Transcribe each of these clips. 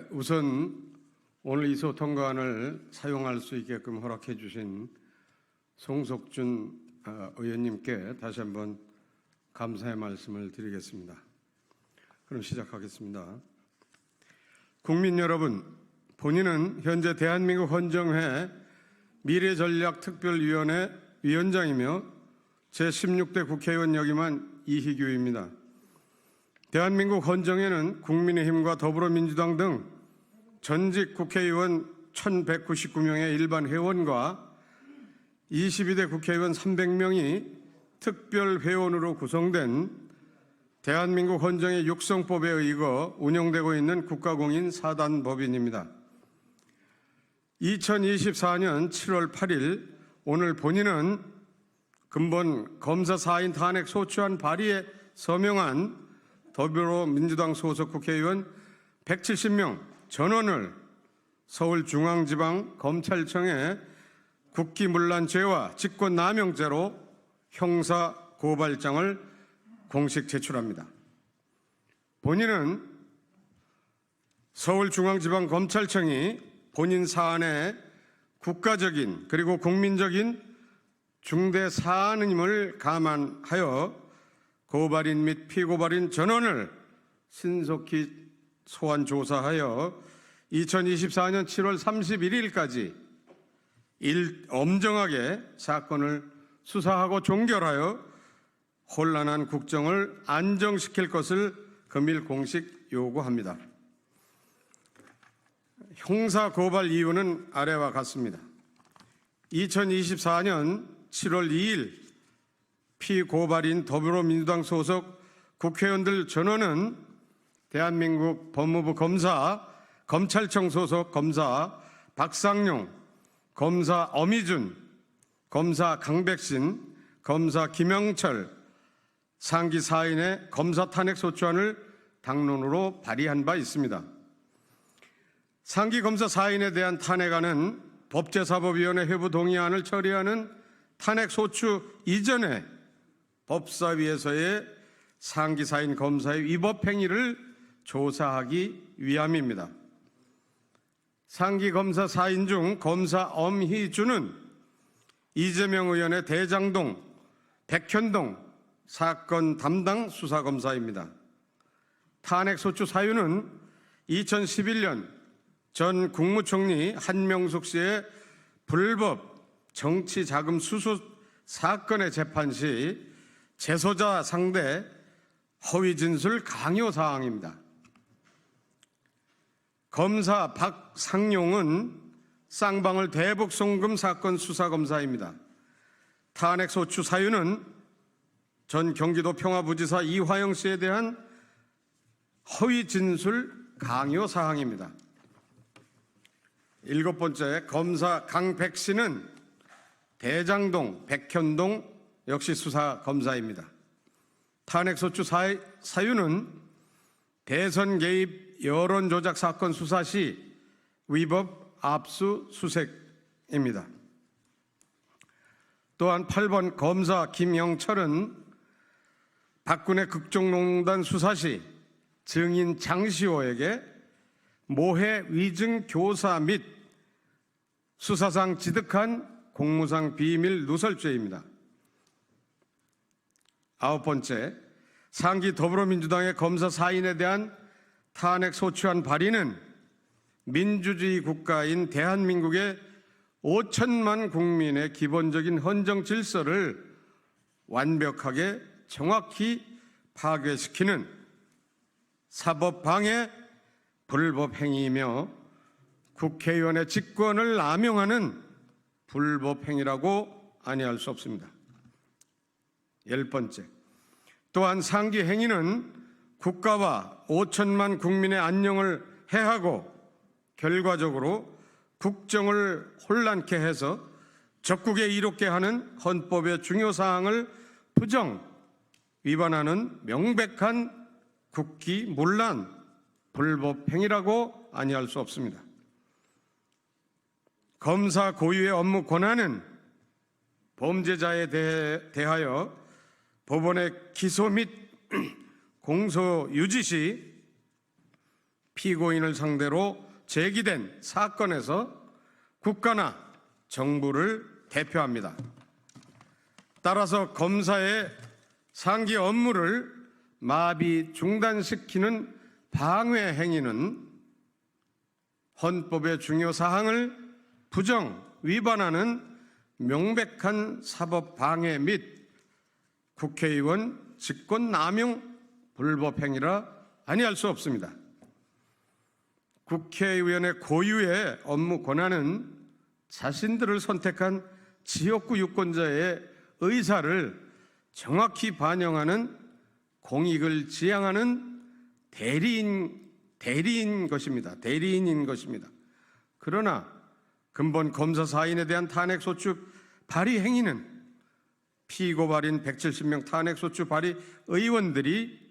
우선 오늘 이소 통과안을 사용할 수 있게끔 허락해 주신 송석준 의원님께 다시 한번 감사의 말씀을 드리겠습니다. 그럼 시작하겠습니다. 국민 여러분, 본인은 현재 대한민국 헌정회 미래전략특별위원회 위원장이며 제16대 국회의원 역임한 이희규입니다. 대한민국 헌정회는 국민의힘과 더불어민주당 등 전직 국회의원 1199명의 일반 회원과 22대 국회의원 300명이 특별회원으로 구성된 대한민국 헌정회 육성법에 의거 운영되고 있는 국가공인 사단법인입니다. 2024년 7월 8일 오늘 본인은 근본 검사 4인 탄핵 소추안 발의에 서명한 더불어민주당 소속 국회의원 170명 전원을 서울중앙지방검찰청에 국기문란죄와 직권남용죄로 형사고발장을 공식 제출합니다. 본인은 서울중앙지방검찰청이 본인 사안에 국가적인 그리고 국민적인 중대 사안임을 감안하여 고발인 및 피고발인 전원을 신속히 소환 조사하여 2024년 7월 31일까지 엄정하게 사건을 수사하고 종결하여 혼란한 국정을 안정시킬 것을 금일 공식 요구합니다. 형사 고발 이유는 아래와 같습니다. 2024년 7월 2일 피고발인 더불어민주당 소속 국회의원들 전원은 대한민국 법무부 검사, 검찰청 소속 검사 박상용, 검사 엄희준, 검사 강백신, 검사 김영철 상기 4인의 검사 탄핵 소추안을 당론으로 발의한 바 있습니다. 상기 검사 4인에 대한 탄핵안은 법제사법위원회 회부 동의안을 처리하는 탄핵 소추 이전에 법사위에서의 상기 4인 검사의 위법 행위를 조사하기 위함입니다. 상기 검사 4인 중 검사 엄희준은 이재명 의원의 대장동, 백현동 사건 담당 수사검사입니다. 탄핵소추 사유는 2011년 전 국무총리 한명숙 씨의 불법 정치자금 수수 사건의 재판 시 재소자 상대 허위진술 강요 사항입니다. 검사 박상용은 쌍방울 대북송금 사건 수사검사입니다. 탄핵소추 사유는 전 경기도 평화부지사 이화영 씨에 대한 허위진술 강요 사항입니다. 7번째, 검사 강백신은 대장동, 백현동 역시 수사검사입니다. 탄핵소추 사유는 대선 개입 여론조작 사건 수사 시 위법 압수수색입니다. 또한 8번 검사 김영철은 박근혜 국정농단 수사 시 증인 장시호에게 모해 위증 교사 및 수사상 지득한 공무상 비밀 누설죄입니다. 9번째, 상기 더불어민주당의 검사 4인에 대한 탄핵 소추안 발의는 민주주의 국가인 대한민국의 5천만 국민의 기본적인 헌정 질서를 완벽하게 정확히 파괴시키는 사법방해 불법 행위이며 국회의원의 직권을 남용하는 불법 행위라고 아니할 수 없습니다. 10번째, 또한 상기 행위는 국가와 5천만 국민의 안녕을 해하고 결과적으로 국정을 혼란케 해서 적국에 이롭게 하는 헌법의 중요 사항을 부정 위반하는 명백한 국기문란 불법 행위라고 아니할 수 없습니다. 검사 고유의 업무 권한은 범죄자에 대하여 법원의 기소 및 공소 유지 시 피고인을 상대로 제기된 사건에서 국가나 정부를 대표합니다. 따라서 검사의 상기 업무를 마비 중단시키는 방해 행위는 헌법의 중요 사항을 부정 위반하는 명백한 사법 방해 및 국회의원 직권 남용 불법 행위라 아니할 수 없습니다. 국회의원의 고유의 업무 권한은 자신들을 선택한 지역구 유권자의 의사를 정확히 반영하는 공익을 지향하는 대리인인 것입니다. 그러나 근본 검사 사인에 대한 탄핵소추 발의 행위는 피고 발인 170명 탄핵소추 발의 의원들이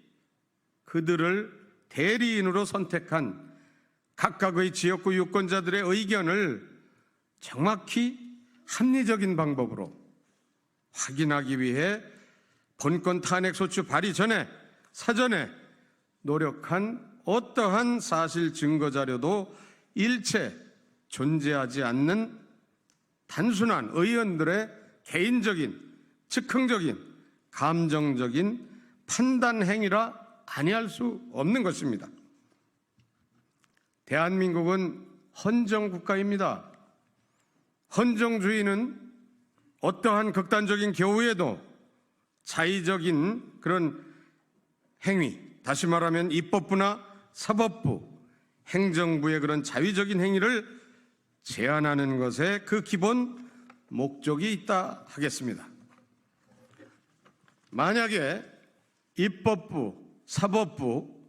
그들을 대리인으로 선택한 각각의 지역구 유권자들의 의견을 정확히 합리적인 방법으로 확인하기 위해 본건 탄핵소추 발의 전에 사전에 노력한 어떠한 사실 증거 자료도 일체 존재하지 않는 단순한 의원들의 개인적인, 즉흥적인, 감정적인 판단 행위라 아니할 수 없는 것입니다. 대한민국은 헌정국가입니다. 헌정주의는 어떠한 극단적인 경우에도 자의적인 그런 행위, 다시 말하면 입법부나 사법부, 행정부의 그런 자위적인 행위를 제한하는 것에 그 기본 목적이 있다 하겠습니다. 만약에 입법부, 사법부,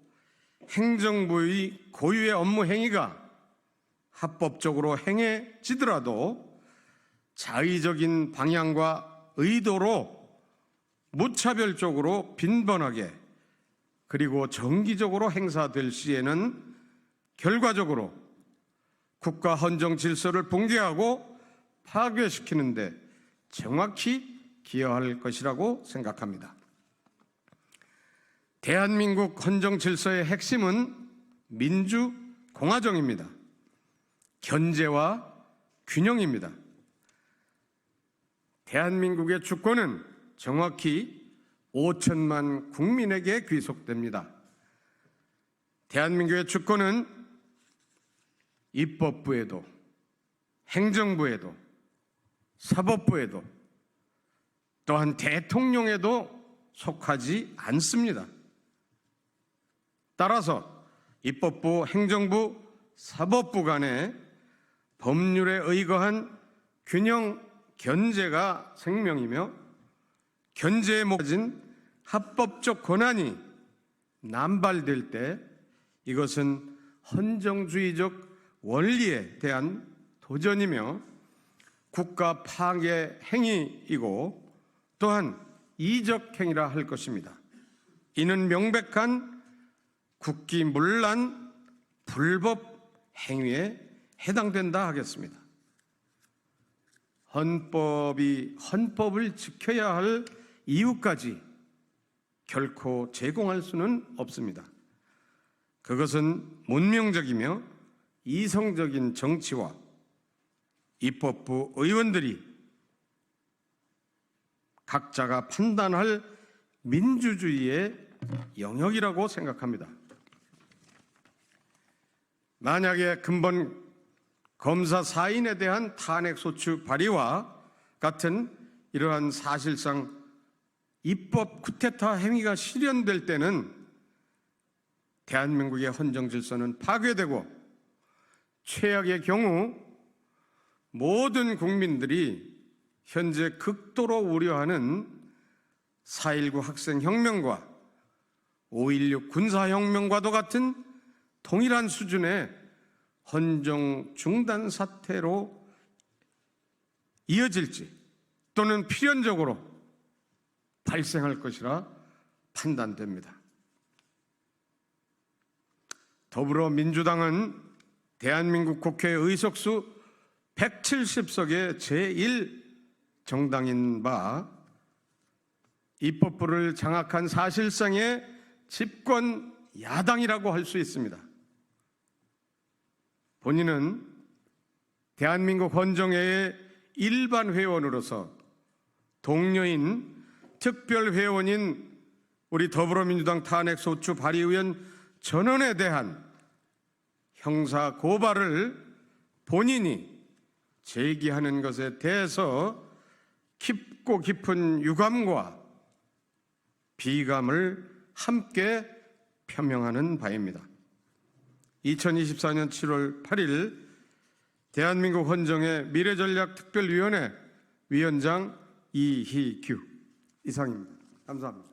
행정부의 고유의 업무 행위가 합법적으로 행해지더라도 자의적인 방향과 의도로 무차별적으로 빈번하게 그리고 정기적으로 행사될 시에는 결과적으로 국가 헌정 질서를 붕괴하고 파괴시키는 데 정확히 기여할 것이라고 생각합니다. 대한민국 헌정 질서의 핵심은 민주공화정입니다. 견제와 균형입니다. 대한민국의 주권은 정확히 5천만 국민에게 귀속됩니다. 대한민국의 주권은 입법부에도, 행정부에도, 사법부에도, 또한 대통령에도 속하지 않습니다. 따라서 입법부, 행정부, 사법부 간의 법률에 의거한 균형 견제가 생명이며 견제에 목적인 합법적 권한이 남발될 때 이것은 헌정주의적 원리에 대한 도전이며 국가 파괴 행위이고 또한 이적 행위라 할 것입니다. 이는 명백한 국기문란 불법 행위에 해당된다 하겠습니다. 헌법을 지켜야 할 이유까지 결코 제공할 수는 없습니다. 그것은 문명적이며 이성적인 정치와 입법부 의원들이 각자가 판단할 민주주의의 영역이라고 생각합니다. 만약에 근본 검사 사인에 대한 탄핵소추 발의와 같은 이러한 사실상 입법 쿠데타 행위가 실현될 때는 대한민국의 헌정 질서는 파괴되고 최악의 경우 모든 국민들이 현재 극도로 우려하는 4.19 학생혁명과 5.16 군사혁명과도 같은 동일한 수준의 헌정 중단 사태로 이어질지 또는 필연적으로 발생할 것이라 판단됩니다. 더불어민주당은 대한민국 국회 의석수 170석의 제1정당인 바 입법부를 장악한 사실상의 집권 야당이라고 할 수 있습니다. 본인은 대한민국 헌정회의 일반 회원으로서 동료인 특별회원인 우리 더불어민주당 탄핵소추 발의의원 전원에 대한 형사 고발을 본인이 제기하는 것에 대해서 깊고 깊은 유감과 비감을 함께 표명하는 바입니다. 2024년 7월 8일 대한민국 헌정회 미래전략특별위원회 위원장 이희규 이상입니다. 감사합니다.